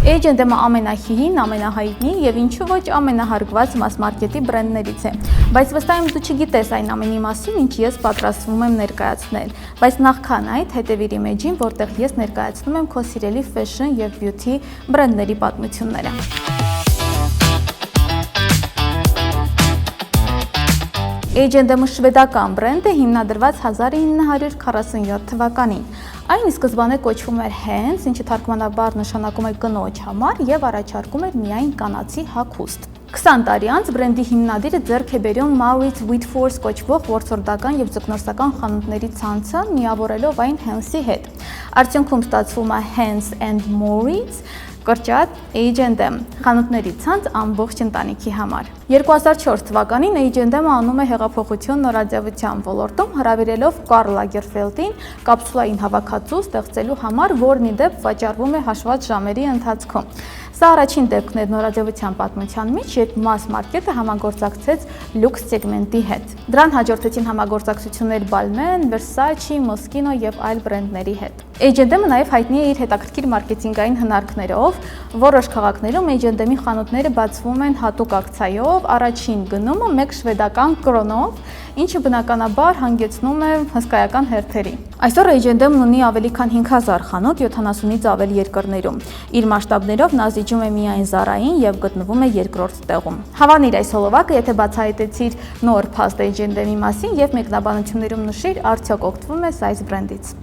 H&M-ը ամենահին, ամենահայտնի եւ ինչու ոչ ամենահարգված մաս-մարքետի բրենդներից է։ Բայց վստահ եմ դու չգիտես այն ամենի մասին, ինչ ես պատրաստվում եմ ներկայացնել։ Բայց նախքան այդ հետևիր իմ էջին, որտեղ ես ներկայացնում եմ քո սիրելի fashion եւ beauty բրենդների պատմությունները։ H&M-ը շվեդական բրենդ է, հիմնադրված 1947 թվականին։ Այն ի սկզբանե կոչվում էր Hens, ինչը թարգմանաբար նշանակում է կնոջ համար եւ առաջարկում էր միայն կանացի հագուստ։ 20 տարի անց բրենդի հիմնադիրը ձեռք է բերում Maurits Whitford կոչվող որսորդական եւ ձկնորսական խանութների ցանցը, միավորելով այն Hens-ի հետ։ Արդյունքում ստացվում է Hens and Maurits կրճատ H&M խանութների ցանց ամբողջ ընտանիքի համար։ 2004 թվականին H&M-ը անում է հեղափոխություն նորաձևության ոլորտում, հրավիրելով Կարլ Լագերֆելդին կապսուլային հավաքածու ստեղծելու համար, որն ի դեպ վաճառվում է հաշված ժամերի ընթացքում։ Սա առաջին դեպքն էր նորաձևության պատմության մեջ, երբ մաս մարքետը համագործակցեց լյուքս սեգմենտի հետ։ Դրան հաջորդեցին համագործակցություններ Balmain, Versace, Moschino եւ այլ բրենդների հետ։ H&M-ը նաև հայտնի է իր հետաքրքիր մարքեթինգային հնարքներով։ Որոշ քաղաքներում H&M-ի խանութները բացվում են հատուկ ակցիայով, առաջին գնումը 1 շվեդական կրոնով, ինչը բնականաբար հանգեցնում է հսկայական հերթերի։ Այսօր H&M-ն ունի ավելի քան 5000 խանութ 70-ից ավել երկրներում։ Իր մասշտաբներով նա զիջում է միայն Zara-ին եւ գտնվում է երկրորդ տեղում։ Հավանիր այս հոլովակը, եթե բացահայտեցիր նոր փաստ H&M-ի մասին եւ մեկնաբանություններում նշիր, արդյոք օգտվում ես այս բրենդից։